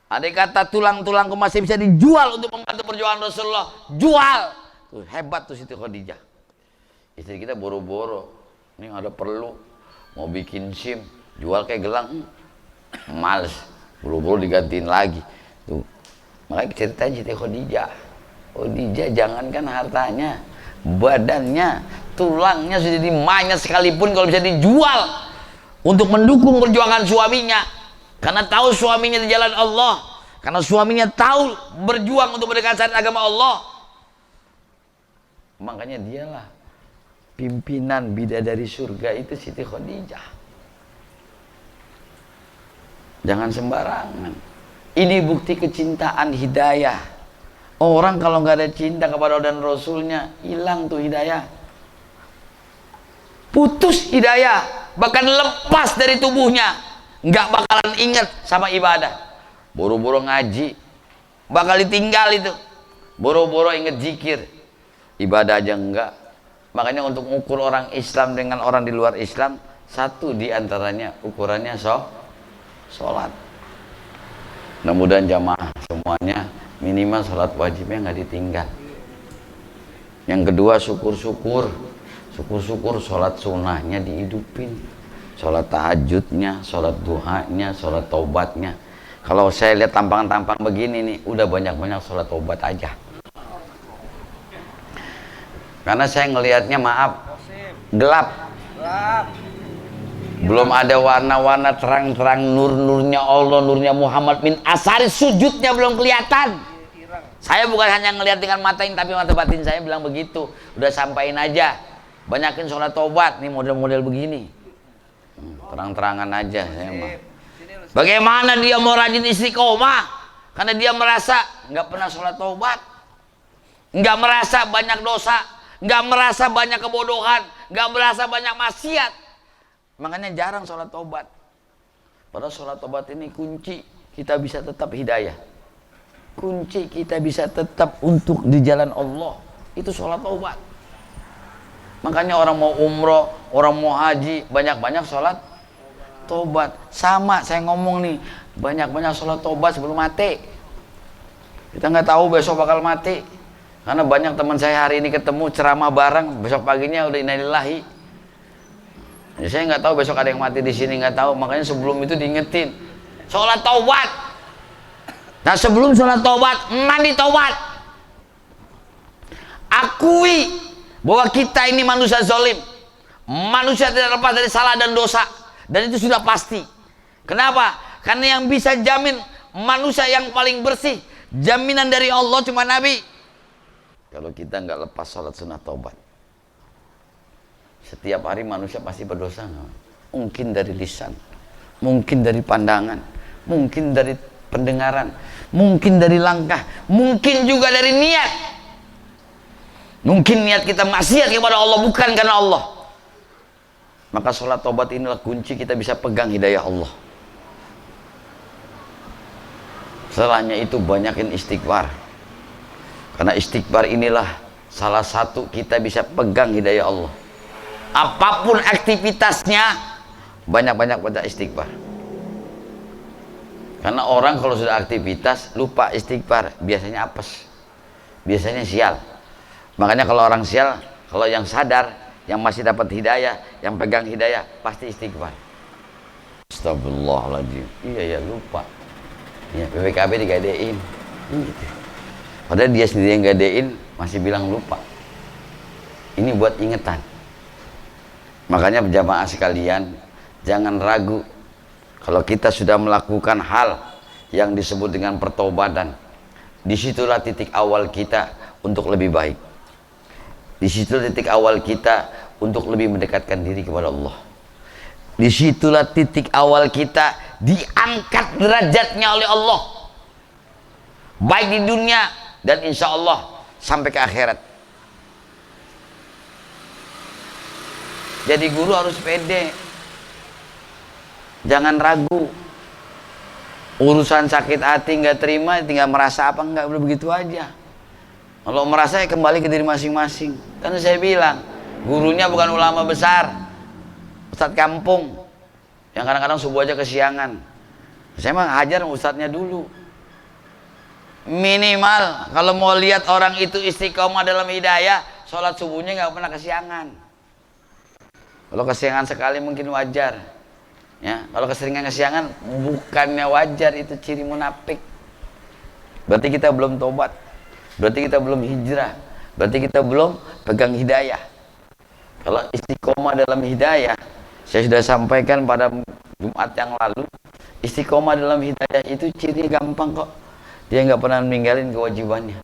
Ada kata tulang-tulangku masih bisa dijual untuk membantu perjuangan Rasulullah. Jual. Tuh, hebat tuh Siti Khadijah. Istri kita boro-boro, ini ada perlu mau bikin SIM, jual kayak gelang, males, boro-boro digantiin lagi. Tuh, makanya ceritain Siti Khadijah. Khadijah jangankan hartanya, badannya, tulangnya sudah dimanyat sekalipun kalau bisa dijual untuk mendukung perjuangan suaminya, karena tahu suaminya di jalan Allah, karena suaminya tahu berjuang untuk mendekatkan agama Allah. Makanya dialah pimpinan bidadari surga itu, Siti Khadijah. Jangan sembarangan. Ini bukti kecintaan hidayah. Orang kalau nggak ada cinta kepada Allah dan Rasulnya, hilang tuh hidayah. Putus hidayah, bahkan lepas dari tubuhnya, nggak bakalan ingat sama ibadah. Boro-boro ngaji, bakal ditinggal itu. Boro-boro inget zikir, ibadah aja enggak. Makanya untuk mengukur orang Islam dengan orang di luar Islam, satu di antaranya ukurannya sholat. Mudah-mudahan jamaah semuanya minimal sholat wajibnya nggak ditinggal. Yang kedua, syukur-syukur sholat sunnahnya dihidupin, sholat tahajudnya, sholat duhanya, sholat taubatnya. Kalau saya lihat tampang-tampang begini nih, udah banyak-banyak sholat taubat aja. Karena saya ngelihatnya, maaf, gelap. Belum ada warna-warna terang-terang, nur-nurnya Allah, nurnya Muhammad min asari sujudnya belum kelihatan. Saya bukan hanya ngelihat dengan mata ini, tapi mata batin saya bilang begitu. Udah sampaikan aja, banyakin sholat taubat nih, model-model begini. Terang-terangan aja saya mah. Bagaimana dia mau rajin istiqomah Karena dia merasa nggak pernah sholat taubat, nggak merasa banyak dosa, nggak merasa banyak kebodohan, nggak merasa banyak maksiat. Makanya jarang sholat taubat. Padahal sholat taubat ini kunci kita bisa tetap hidayah. Kunci kita bisa tetap untuk di jalan Allah itu sholat taubat. Makanya orang mau umroh, orang mau haji, banyak-banyak sholat taubat. Sama saya ngomong nih, banyak-banyak sholat taubat sebelum mati. Kita nggak tahu besok bakal mati. Karena banyak teman saya hari ini ketemu ceramah bareng, besok paginya udah innalillahi. Ya, saya nggak tahu besok ada yang mati di sini, nggak tahu. Makanya sebelum itu diingetin sholat taubat. Nah sebelum sholat taubat, mandi taubat. Akui bahwa kita ini manusia zalim, manusia tidak lepas dari salah dan dosa, dan itu sudah pasti. Kenapa? Karena yang bisa jamin manusia yang paling bersih, jaminan dari Allah cuma Nabi. Kalau kita nggak lepas sholat sunnah taubat, setiap hari manusia pasti berdosa. Mungkin dari lisan, mungkin dari pandangan, mungkin dari pendengaran, mungkin dari langkah, mungkin juga dari niat. Mungkin niat kita maksiat kepada Allah bukan karena Allah. Maka sholat taubat inilah kunci kita bisa pegang hidayah Allah. Setelahnya itu banyakin istighfar. Karena istighfar inilah salah satu kita bisa pegang hidayah Allah. Apapun aktivitasnya, banyak-banyak baca istighfar. Karena orang kalau sudah aktivitas lupa istighfar, biasanya apes, biasanya sial. Makanya kalau orang sial, kalau yang sadar, yang masih dapat hidayah, yang pegang hidayah, pasti istighfar. Astagfirullahaladzim. Iya ya, lupa. Ya, PPKB digadein. Gitu. Padahal dia sendiri yang gadein, masih bilang lupa. Ini buat ingetan. Makanya jamaah sekalian, jangan ragu. Kalau kita sudah melakukan hal yang disebut dengan pertobatan, disitulah titik awal kita untuk lebih baik. Disitulah titik awal kita untuk lebih mendekatkan diri kepada Allah. Disitulah titik awal kita diangkat derajatnya oleh Allah, baik di dunia dan insya Allah sampai ke akhirat. Jadi guru harus pede, jangan ragu. Urusan sakit hati nggak terima, tinggal merasa apa nggak, udah begitu aja. Kalau merasa ya kembali ke diri masing-masing. Karena saya bilang, gurunya bukan ulama besar, ustadz kampung yang kadang-kadang subuh aja kesiangan. Saya mah hajar ustadznya dulu. Minimal kalau mau lihat orang itu istiqomah dalam hidayah, sholat subuhnya nggak pernah kesiangan. Kalau kesiangan sekali mungkin wajar. Ya, kalau keseringan kesiangan bukannya wajar, itu ciri munafik. Berarti kita belum tobat. Berarti kita belum hijrah. Berarti kita belum pegang hidayah. Kalau istiqomah dalam hidayah, saya sudah sampaikan pada Jumat yang lalu, istiqomah dalam hidayah itu cirinya gampang kok. Dia nggak pernah meninggalin kewajibannya.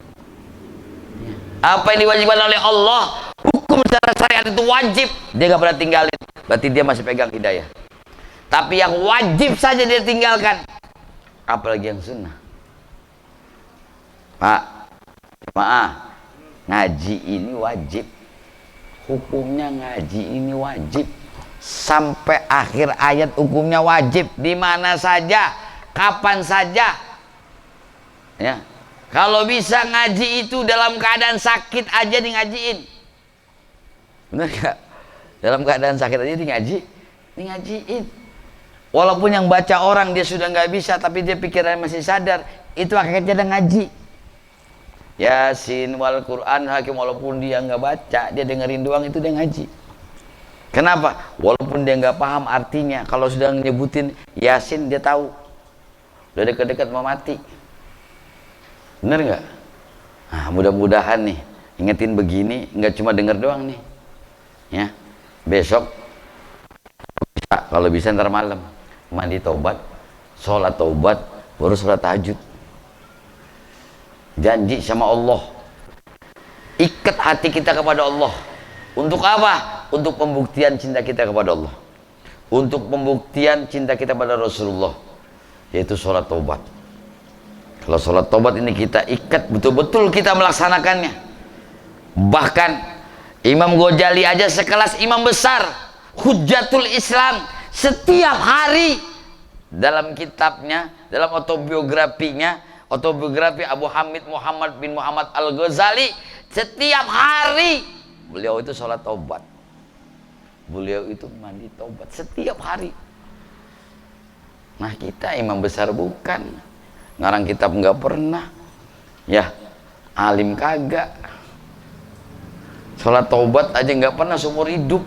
Apa yang diwajibkan oleh Allah, hukum secara syariat itu wajib, dia nggak pernah tinggalin. Berarti dia masih pegang hidayah. Tapi yang wajib saja dia tinggalkan, apalagi yang sunnah. Pak, maaf, ngaji ini wajib, hukumnya ngaji ini wajib, sampai akhir ayat hukumnya wajib, di mana saja, kapan saja. Ya, kalau bisa ngaji itu dalam keadaan sakit aja di ngajiin, bener gak? Dalam keadaan sakit aja di ngajiin. Walaupun yang baca orang dia sudah nggak bisa, tapi dia pikirannya masih sadar, itu akhirnya dia ngaji. Yasin wal Quran hakim, walaupun dia nggak baca, dia dengerin doang, itu dia ngaji. Kenapa? Walaupun dia nggak paham artinya, kalau sudah nyebutin Yasin dia tahu. Udah dekat-dekat mau mati. Bener nggak? Nah, mudah-mudahan nih ingetin begini, nggak cuma denger doang nih. Ya, besok bisa, kalau bisa ntar malam mandi taubat, sholat taubat, baru sholat tahajud. Janji sama Allah, ikat hati kita kepada Allah. Untuk apa? Untuk pembuktian cinta kita kepada Allah, untuk pembuktian cinta kita pada Rasulullah, yaitu sholat taubat. Kalau sholat taubat ini kita ikat betul-betul kita melaksanakannya. Bahkan Imam Ghazali aja sekelas imam besar, Hujjatul Islam, setiap hari dalam kitabnya, dalam autobiografinya, autobiografi Abu Hamid Muhammad bin Muhammad Al-Ghazali, setiap hari beliau itu sholat taubat. Beliau itu mandi taubat setiap hari. Nah, kita imam besar bukan, ngarang kitab nggak pernah, ya, alim kagak, sholat taubat aja nggak pernah seumur hidup.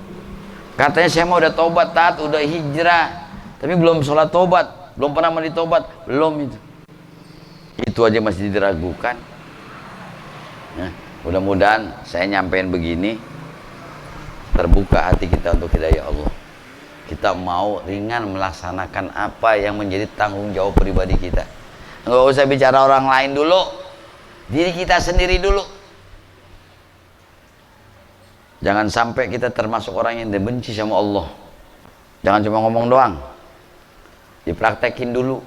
Katanya saya mau udah taubat, taat, udah hijrah, tapi belum sholat taubat, belum pernah mandi taubat, belum itu aja masih diragukan. Nah, mudah-mudahan saya nyampein begini, terbuka hati kita untuk hidayah Allah. Kita mau ringan melaksanakan apa yang menjadi tanggung jawab pribadi kita. Nggak usah bicara orang lain dulu, diri kita sendiri dulu. Jangan sampai kita termasuk orang yang dibenci sama Allah. Jangan cuma ngomong doang, dipraktekin dulu,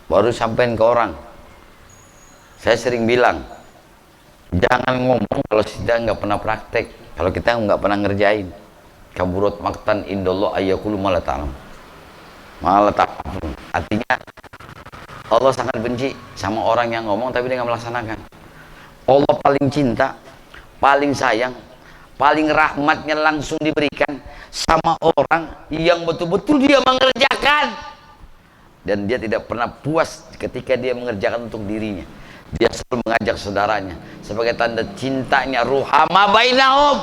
baru sampein ke orang. Saya sering bilang, jangan ngomong kalau kita nggak pernah praktek, kalau kita nggak pernah ngerjain. Kaburat maktan indallah ayyakulu malah ta'lam. Artinya Allah sangat benci sama orang yang ngomong tapi dia nggak melaksanakan. Allah paling cinta, paling sayang, paling rahmatnya langsung diberikan sama orang yang betul-betul dia mengerjakan, dan dia tidak pernah puas ketika dia mengerjakan untuk dirinya. Dia selalu mengajak saudaranya sebagai tanda cintanya, ruhama bainahum,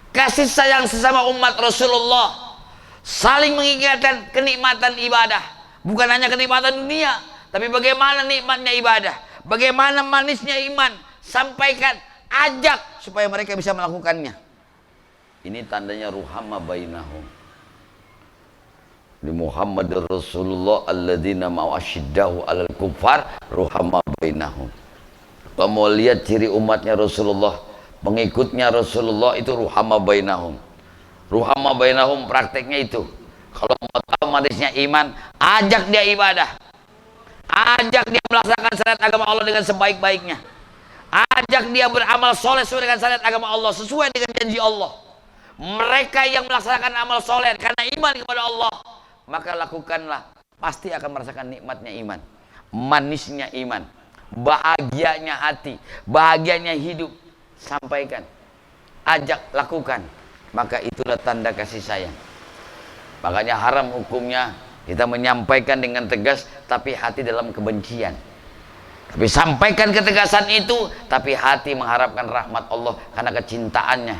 kasih sayang sesama umat Rasulullah, saling mengingatkan kenikmatan ibadah, bukan hanya kenikmatan dunia, tapi bagaimana nikmatnya ibadah, bagaimana manisnya iman. Sampaikan, ajak supaya mereka bisa melakukannya. Ini tandanya ruhama bainahum. Di Muhammad Rasulullah alladzina ma'asyiddahu alal kufar ruhama bainahum. Kalau mau lihat ciri umatnya Rasulullah, pengikutnya Rasulullah, itu ruhama bainahum. Ruhama bainahum prakteknya itu. Kalau mau tahu manisnya iman, ajak dia ibadah, ajak dia melaksanakan syariat agama Allah dengan sebaik-baiknya, ajak dia beramal soleh sesuai dengan syariat agama Allah, sesuai dengan janji Allah. Mereka yang melaksanakan amal soleh karena iman kepada Allah, maka lakukanlah, pasti akan merasakan nikmatnya iman, manisnya iman, bahagianya hati, bahagianya hidup. Sampaikan, ajak, lakukan, maka itulah tanda kasih sayang. Makanya haram hukumnya kita menyampaikan dengan tegas tapi hati dalam kebencian. Tapi sampaikan ketegasan itu tapi hati mengharapkan rahmat Allah karena kecintaannya.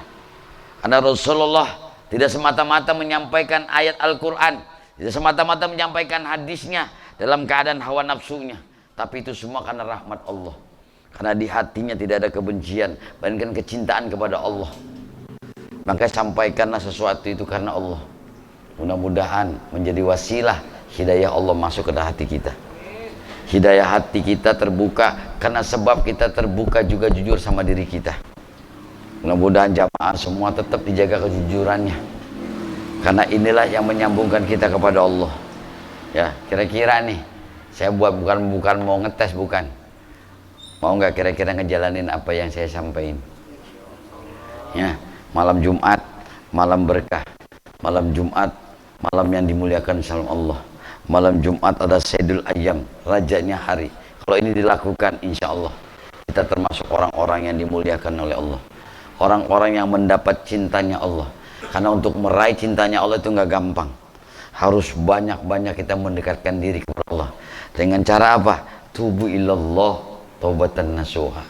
Karena Rasulullah tidak semata-mata menyampaikan ayat Al-Quran, tidak semata-mata menyampaikan hadisnya dalam keadaan hawa nafsunya, tapi itu semua karena rahmat Allah. Karena di hatinya tidak ada kebencian, melainkan kecintaan kepada Allah. Maka sampaikanlah sesuatu itu karena Allah. Mudah-mudahan menjadi wasilah hidayah Allah masuk ke hati kita. Hidayah hati kita terbuka karena sebab kita terbuka juga jujur sama diri kita. Mudah-mudahan jamaah semua tetap dijaga kejujurannya, karena inilah yang menyambungkan kita kepada Allah. Ya, kira-kira nih, saya buat bukan mau ngetes, bukan. Mau nggak kira-kira ngejalanin apa yang saya sampaikan? Ya, malam Jumat, malam berkah, malam Jumat, malam yang dimuliakan sama Allah. Malam Jumat ada Sayyidul Ayyam, rajanya hari. Kalau ini dilakukan, insya Allah kita termasuk orang-orang yang dimuliakan oleh Allah, orang-orang yang mendapat cintanya Allah. Karena untuk meraih cintanya Allah itu nggak gampang, harus banyak-banyak kita mendekatkan diri kepada Allah. Dengan cara apa? Tubu ilallah taubatan nasuha,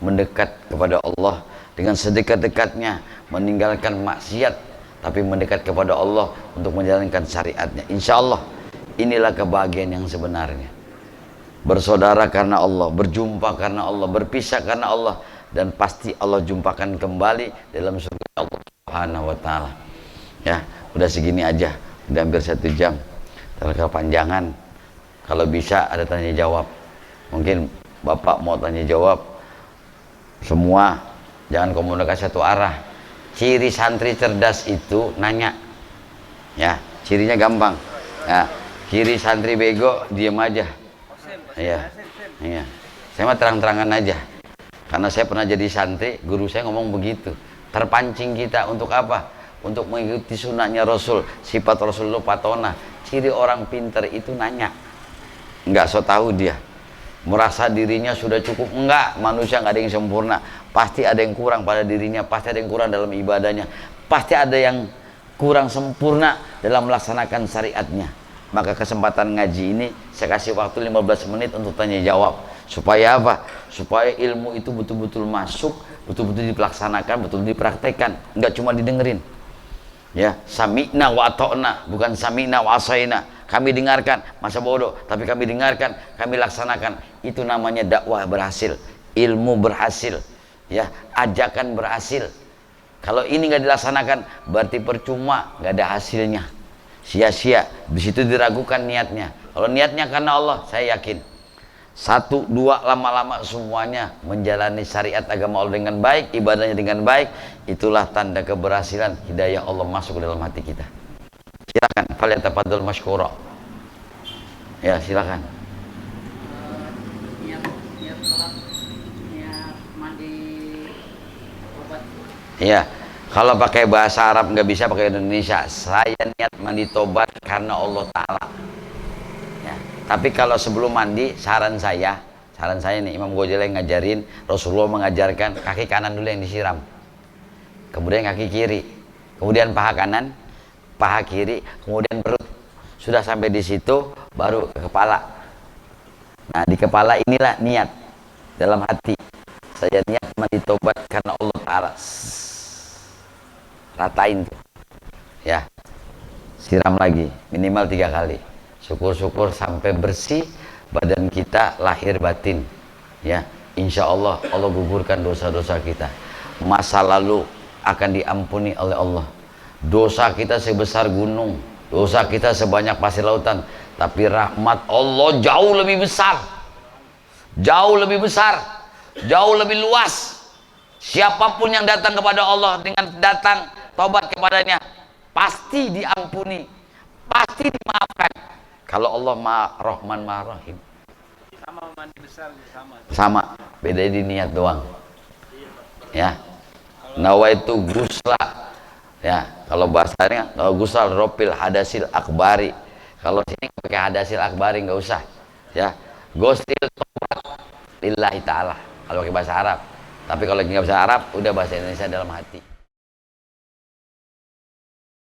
mendekat kepada Allah dengan sedekat-dekatnya, meninggalkan maksiat tapi mendekat kepada Allah untuk menjalankan syariatnya. Insya Allah inilah kebahagiaan yang sebenarnya. Bersaudara karena Allah, berjumpa karena Allah, berpisah karena Allah, dan pasti Allah jumpakan kembali dalam surga Allah Subhanahu wa ta'ala. Ya, udah segini aja, udah hampir 1 jam, terkepanjangan. Kalau bisa ada tanya jawab, mungkin Bapak mau tanya jawab semua, jangan komunikasi satu arah. Ciri santri cerdas itu nanya, ya, cirinya gampang. Ya, ciri santri bego diam aja. Ya, Iya. Saya mah terang-terangan aja. Karena saya pernah jadi santri, guru saya ngomong begitu. Terpancing kita untuk apa? Untuk mengikuti sunnahnya Rasul. Sifat Rasulullah patona. Ciri orang pintar itu nanya. Enggak so tahu dia. Merasa dirinya sudah cukup. Enggak, manusia enggak ada yang sempurna. Pasti ada yang kurang pada dirinya. Pasti ada yang kurang dalam ibadahnya. Pasti ada yang kurang sempurna dalam melaksanakan syariatnya. Maka kesempatan ngaji ini saya kasih waktu 15 menit untuk tanya jawab. Supaya apa? Supaya ilmu itu betul-betul masuk, betul-betul dilaksanakan, betul-betul dipraktekkan, enggak cuma didengerin. Ya, sami'na wa ata'na, bukan sami'na wa asaina. Kami dengarkan, masa bodoh, tapi kami dengarkan, kami laksanakan. Itu namanya dakwah berhasil, ilmu berhasil, ya, ajakan berhasil. Kalau ini nggak dilaksanakan, berarti percuma, nggak ada hasilnya, sia-sia. Di situ diragukan niatnya. Kalau niatnya karena Allah, saya yakin 1, 2, lama-lama semuanya menjalani syariat agama Allah dengan baik, ibadahnya dengan baik. Itulah tanda keberhasilan, hidayah Allah masuk ke dalam hati kita. Silakan, falyatafaddal masykura. Ya, silakan. Niat sholat, niat mandi obat. Ya, kalau pakai bahasa Arab nggak bisa, pakai Indonesia. Saya niat mandi tobat karena Allah Ta'ala. Ya. Tapi kalau sebelum mandi, saran saya nih, Imam Ghazali ngajarin, Rasulullah mengajarkan kaki kanan dulu yang disiram, kemudian kaki kiri, kemudian paha kanan, paha kiri, kemudian perut. Sudah sampai di situ, baru ke kepala. Nah, di kepala inilah niat dalam hati. Saya niat mandi tobat karena Allah Ta'ala. Ratain tuh, ya, siram lagi minimal 3 kali. Syukur-syukur sampai bersih badan kita lahir batin, ya. Insya Allah Allah gugurkan dosa-dosa kita. Masa lalu akan diampuni oleh Allah. Dosa kita sebesar gunung, dosa kita sebanyak pasir lautan, tapi rahmat Allah jauh lebih besar, jauh lebih besar, jauh lebih luas. Siapapun yang datang kepada Allah dengan datang tobat kepadanya, pasti diampuni, pasti dimaafkan. Kalau Allah Rahman Rahim. Sama mandi besar sama. Sama, beda di niat doang. Ya. Nawaitu gusla. Ya, kalau bahasanya gusal ropil hadasil akbari. Kalau sini pakai hadasil akbari nggak usah. Ya. Gostil tobat lillahi ta'ala. Kalau pakai bahasa Arab. Tapi kalau nggak bahasa Arab, udah bahasa Indonesia dalam hati.